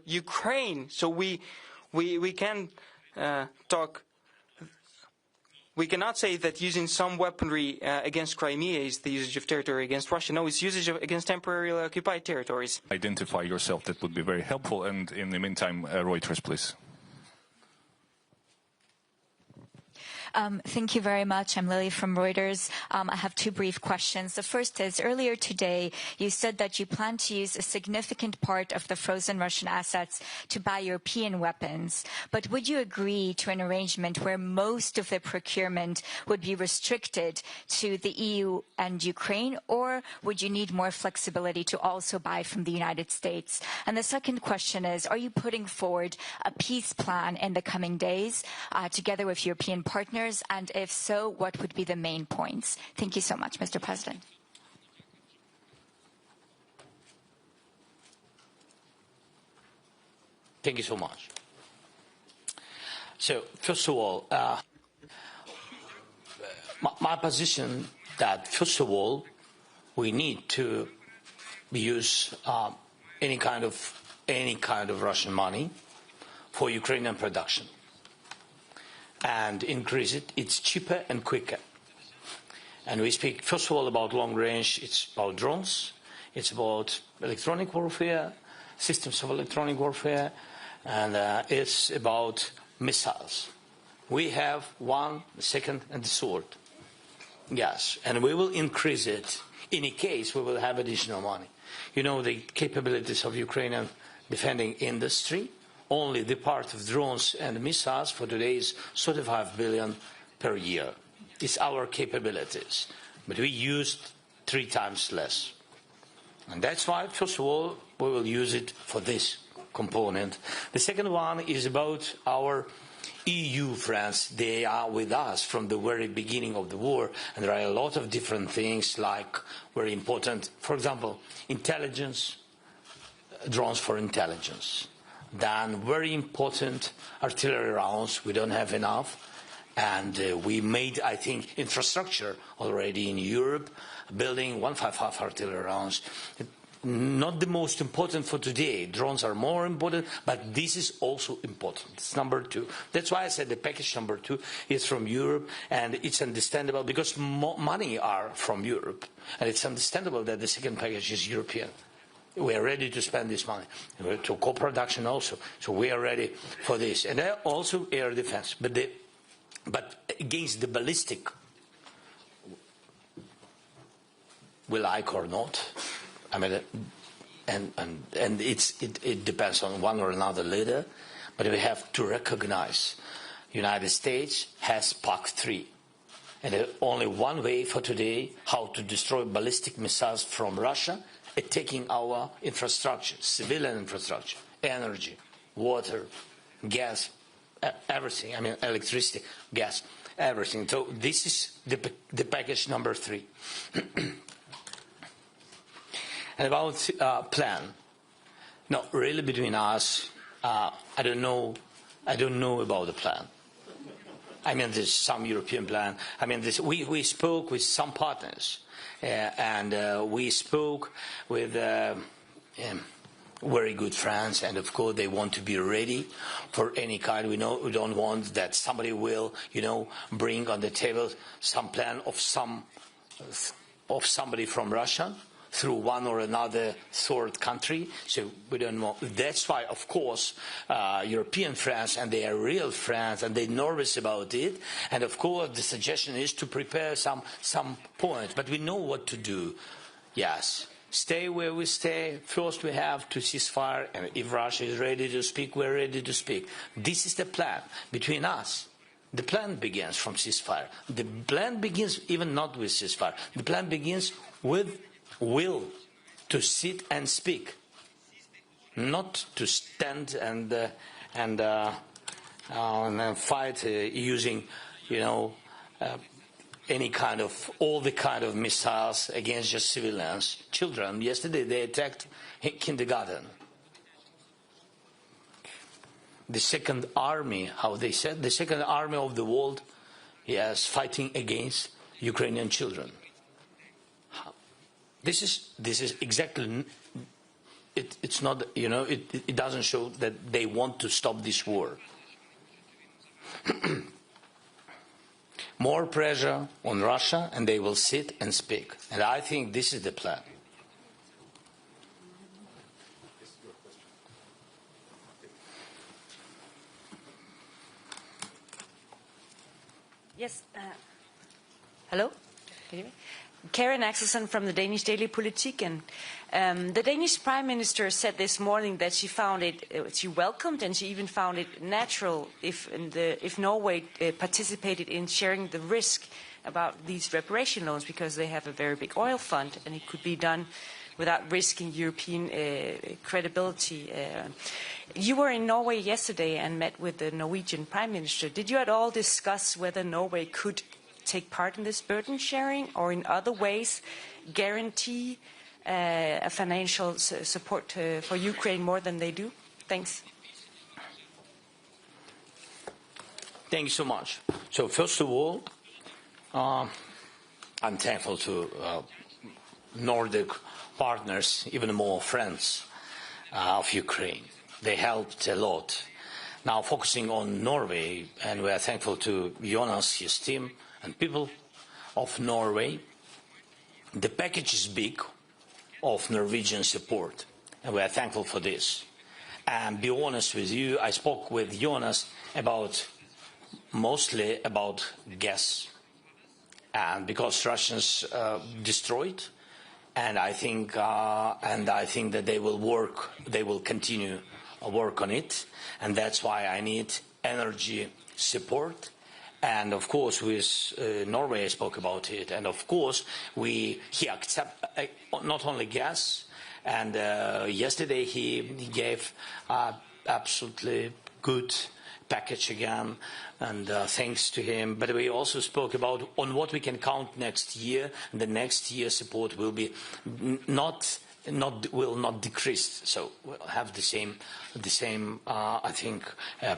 Ukraine. So we can talk. We cannot say that using some weaponry against Crimea is the usage of territory against Russia. No, it's usage against temporarily occupied territories. Identify yourself. That would be very helpful. And in the meantime, Reuters, please. Thank you very much. I'm Lily from Reuters. I have two brief questions. The first is, earlier today, you said that you plan to use a significant part of the frozen Russian assets to buy European weapons. But would you agree to an arrangement where most of the procurement would be restricted to the EU and Ukraine, or would you need more flexibility to also buy from the United States? And the second question is, are you putting forward a peace plan in the coming days together with European partners? And if so, what would be the main points? Thank you so much, Mr. President. Thank you so much. So, first of all, my position that, first of all, we need to use any kind of Russian money for Ukrainian production and increase it. It's cheaper and quicker. And we speak, first of all, about long range. It's about drones. It's about electronic warfare, systems of electronic warfare, and it's about missiles. We have one, the second, and the third. Yes, and we will increase it. In any case, we will have additional money. You know the capabilities of Ukrainian defending industry. Only the part of drones and missiles for today is 35 billion per year. It's our capabilities. But we used 3 times less. And that's why, first of all, we will use it for this component. The second one is about our EU friends. They are with us from the very beginning of the war. And there are a lot of different things like very important, for example, intelligence, drones for intelligence. Then very important artillery rounds. We don't have enough. And we made, I think, infrastructure already in Europe, building 155 artillery rounds. Not the most important for today. Drones are more important, but this is also important. It's number 2. That's why I said the package number 2 is from Europe, and it's understandable because money are from Europe. And it's understandable that the second package is European. We are ready to spend this money, to co-production also. So we are ready for this. And also air defense. But against the ballistic, we like or not, I mean, and it depends on one or another leader, but we have to recognize United States has PAC-3. And only one way for today how to destroy ballistic missiles from Russia is taking our infrastructure, civilian infrastructure, energy, water, gas, everything, I mean electricity, gas, everything. So this is the package number 3. And about plan. No, really between us, I don't know about the plan. I mean, there's some European plan. I mean, we spoke with some partners, and we spoke with very good friends, and of course they want to be ready for any kind. We don't want that somebody will, bring on the table some plan of somebody from Russia through one or another third country. So we don't know. That's why, of course, European friends, and they are real friends, and they're nervous about it. And of course, the suggestion is to prepare some points. But we know what to do. Yes. Stay where we stay. First, we have to ceasefire. And if Russia is ready to speak, we're ready to speak. This is the plan between us. The plan begins from ceasefire. The plan begins even not with ceasefire. The plan begins with will to sit and speak, not to stand and fight using, any kind of all the kind of missiles against just civilians, children. Yesterday they attacked a kindergarten. The second army, how they said, the second army of the world, yes, fighting against Ukrainian children. This is exactly it's not, you know, it doesn't show that they want to stop this war. More pressure on Russia, and they will sit and speak. And I think this is the plan. Yes. Hello? Can you hear me? Karen Axelson from the Danish Daily Politik. And the Danish Prime Minister said this morning that she welcomed and she even found it natural if Norway participated in sharing the risk about these reparation loans, because they have a very big oil fund and it could be done without risking European credibility. You were in Norway yesterday and met with the Norwegian Prime Minister. Did you at all discuss whether Norway could take part in this burden sharing or in other ways guarantee a financial support for Ukraine more than they do? Thanks. Thank you so much. So first of all, I'm thankful to Nordic partners, even more friends of Ukraine. They helped a lot. Now focusing on Norway, and we are thankful to Jonas, his team, and people of Norway. The package is big of Norwegian support, and we are thankful for this. And be honest with you, I spoke with Jonas mostly about gas, and because Russians destroyed, and I think that they will continue work on it, and that's why I need energy support. And of course, with Norway, I spoke about it, and of course, he accept not only gas. And yesterday he gave absolutely good package again, and thanks to him. But we also spoke about on what we can count next year. And the next year support will be will not decrease. So we'll have the same I think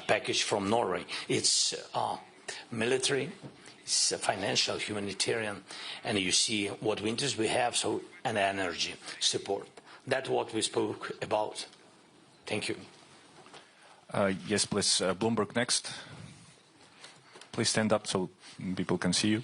package from Norway. It's military, it's financial, humanitarian, and you see what winters we have, so and energy support. That's what we spoke about. Thank you. Yes, please. Bloomberg next. Please stand up so people can see you.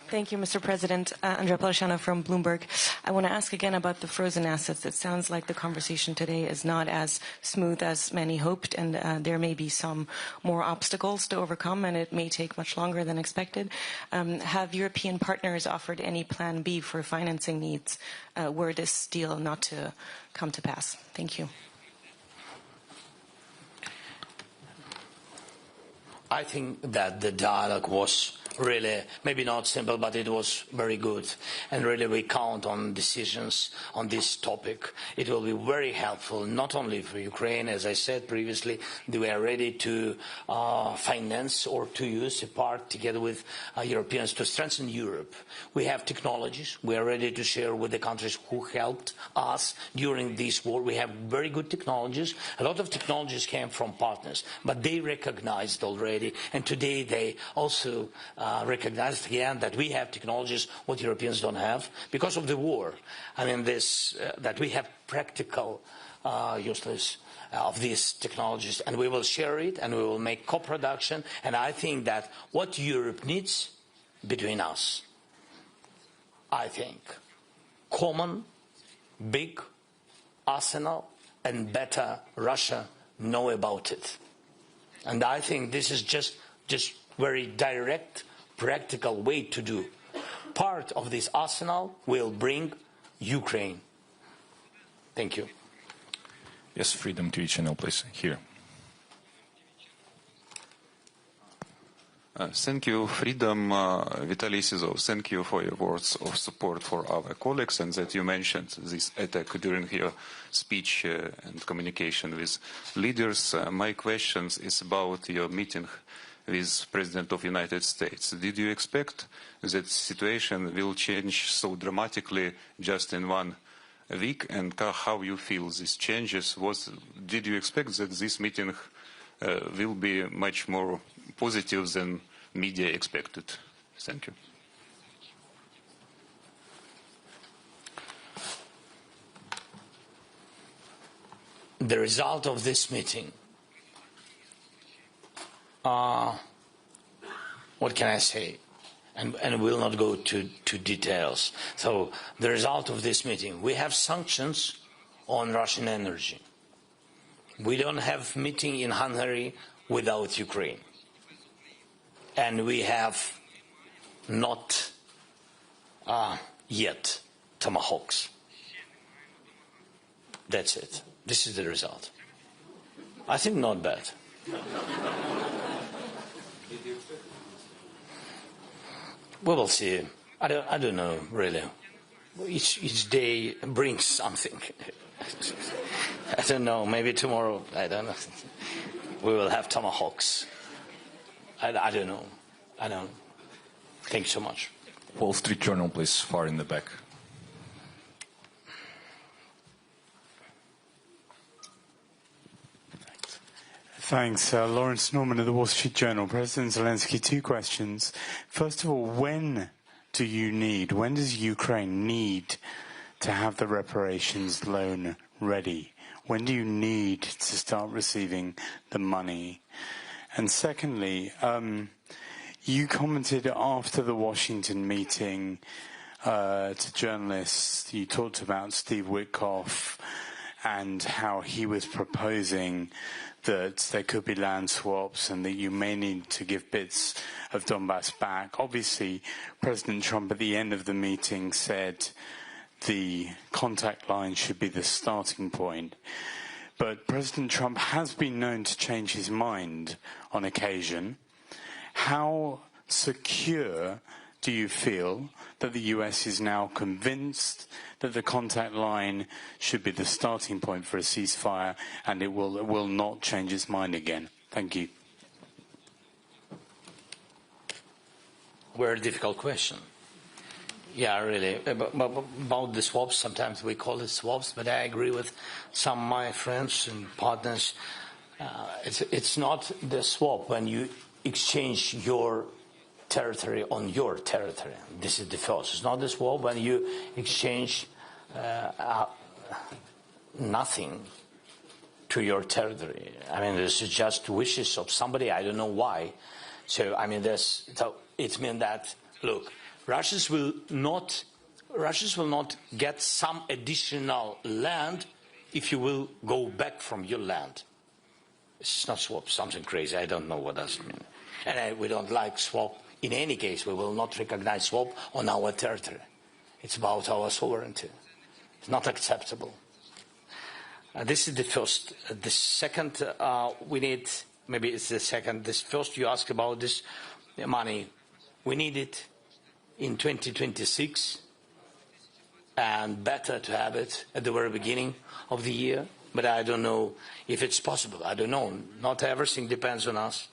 Thank you, Mr. President. Andrea Polishano from Bloomberg. I want to ask again about the frozen assets. It sounds like the conversation today is not as smooth as many hoped, and there may be some more obstacles to overcome, and it may take much longer than expected. Have European partners offered any plan B for financing needs were this deal not to come to pass? Thank you. I think that the dialogue was really, maybe not simple, but it was very good. And really we count on decisions on this topic. It will be very helpful, not only for Ukraine, as I said previously, we are ready to finance or to use a part together with Europeans to strengthen Europe. We have technologies. We are ready to share with the countries who helped us during this war. We have very good technologies. A lot of technologies came from partners, but they recognized already. And today they also recognized again that we have technologies what Europeans don't have because of the war. I mean, that we have practical useless of these technologies, and we will share it, and we will make co-production. And I think that what Europe needs between us, I think, common, big arsenal, and better Russia know about it. And I think this is just very direct, practical way to do. Part of this arsenal will bring Ukraine. Thank you. Yes, Freedom TV channel, please. Here. Thank you, Freedom. Vitaly Sizov, thank you for your words of support for our colleagues, and that you mentioned this attack during your speech and communication with leaders. My question is about your meeting with President of the United States. Did you expect that situation will change so dramatically just in 1 week, and how you feel these changes? Did you expect that this meeting will be much more positive than media expected? Thank you. the result of this meeting, what can I say? And we'll not go to details. So the result of this meeting, we have sanctions on Russian energy. We don't have meeting in Hungary without Ukraine. And we have not yet tomahawks. That's it. This is the result. I think not bad. We will see. I don't know, really. Each day brings something. I don't know, maybe tomorrow, I don't know. We will have tomahawks. I don't know. I don't know. Thank you so much. Wall Street Journal, please, far in the back. Thanks. Lawrence Norman of the Wall Street Journal. President Zelensky, 2 questions. First of all, when does Ukraine need to have the reparations loan ready? When do you need to start receiving the money? And secondly, you commented after the Washington meeting to journalists, you talked about Steve Witkoff and how he was proposing that there could be land swaps and that you may need to give bits of Donbass back. Obviously, President Trump at the end of the meeting said the contact line should be the starting point. But President Trump has been known to change his mind on occasion. How secure do you feel that the US is now convinced that the contact line should be the starting point for a ceasefire and it will not change its mind again? Thank you. Very difficult question. Yeah, really. About the swaps, sometimes we call it swaps, but I agree with some of my friends and partners. It's not the swap when you exchange your territory on your territory. This is the first. It's not the swap when you exchange nothing to your territory. I mean, this is just wishes of somebody. I don't know why. So I mean, it means that, look, Russians will not get some additional land if you will go back from your land. It's not swap, something crazy. I don't know what does it mean. And we don't like swap. In any case, we will not recognize swap on our territory. It's about our sovereignty. It's not acceptable. This is the first. The second, we need, maybe it's the second. This first, you ask about this money. We need it in 2026, and better to have it at the very beginning of the year. But I don't know if it's possible. I don't know. Not everything depends on us.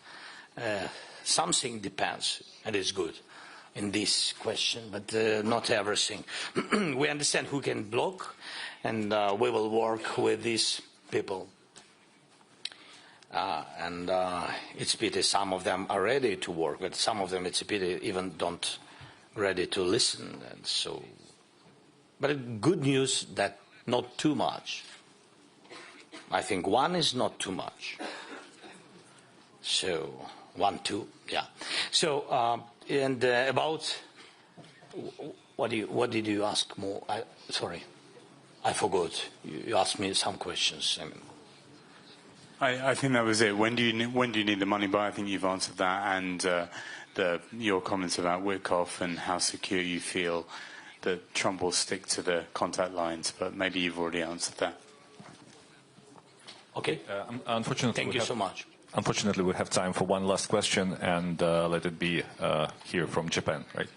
Something depends, and it's good in this question, but not everything. We understand who can block, and we will work with these people. And it's a pity some of them are ready to work, but some of them, it's a pity, even don't ready to listen. And so, but good news that not too much. I think one is not too much. So 1, 2, yeah. So and about what did you ask more? Sorry, I forgot. You asked me some questions. I think that was it. When do you need the money by? I think you've answered that, and your comments about Witkoff and how secure you feel that Trump will stick to the contact lines. But maybe you've already answered that. Okay. Unfortunately, thank you so much. Unfortunately, we have time for one last question, and let it be here from Japan, right?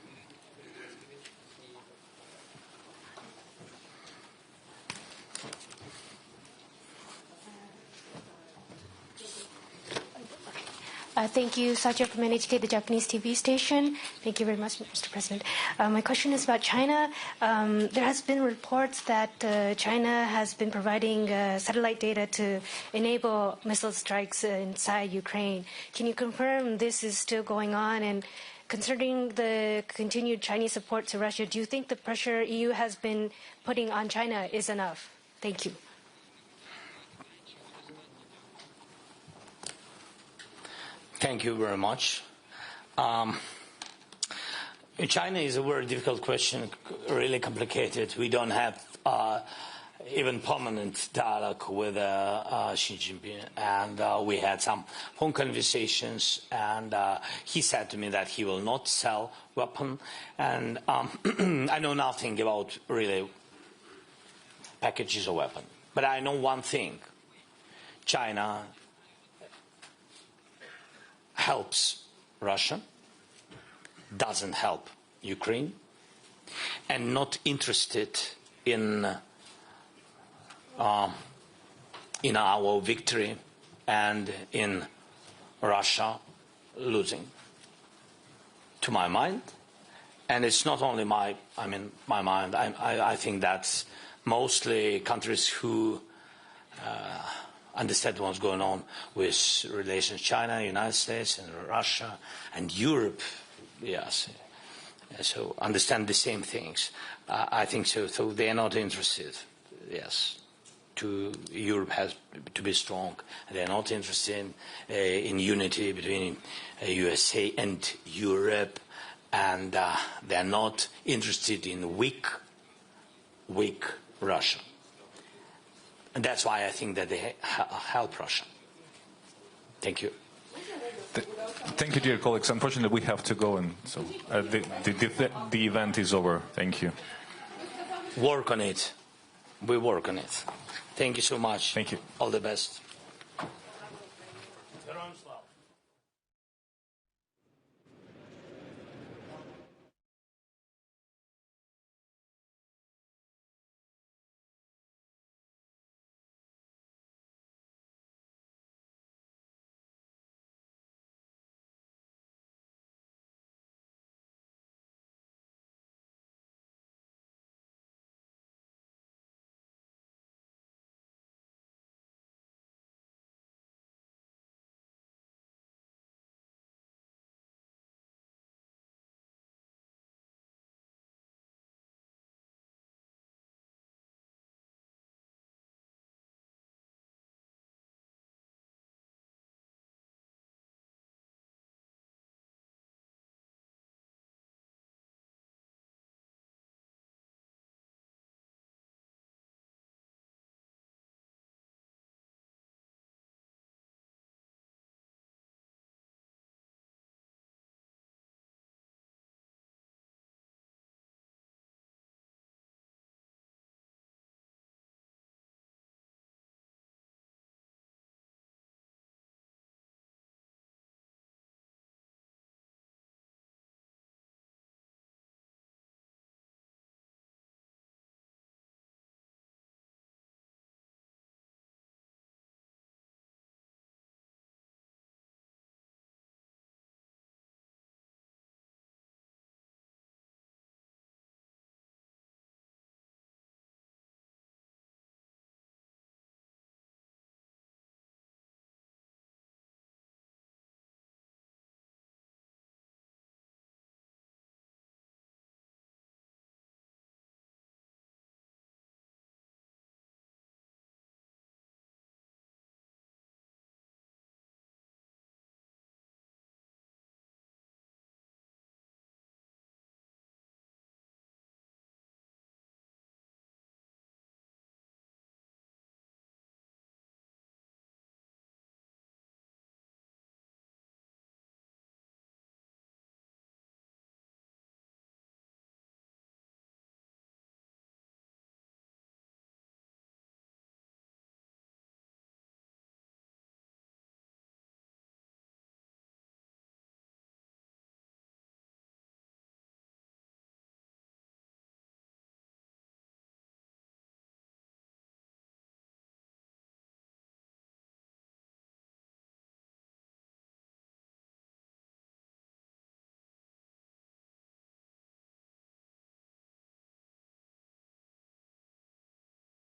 Thank you, Sacho from NHK, the Japanese TV station. Thank you very much, Mr. President. My question is about China. There has been reports that China has been providing satellite data to enable missile strikes inside Ukraine. Can you confirm this is still going on? And concerning the continued Chinese support to Russia, do you think the pressure EU has been putting on China is enough? Thank you. Thank you very much. China is a very difficult question, really complicated. We don't have even permanent dialogue with Xi Jinping, and we had some phone conversations, and he said to me that he will not sell weapons, and I know nothing about really packages of weapons, but I know one thing: China helps Russia, doesn't help Ukraine, and not interested in our victory and in Russia losing, to my mind. And it's not only my mind. I think that's mostly countries who understand what's going on with relations China, United States, and Russia, and Europe. Yes, so understand the same things. I think so. So they are not interested. Yes, Europe has to be strong. They are not interested in unity between USA and Europe, and they are not interested in weak Russia. And that's why I think that they help Russia. Thank you. Thank you, dear colleagues. Unfortunately, we have to go, and so the event is over. Thank you. Work on it. We work on it. Thank you so much. Thank you. All the best.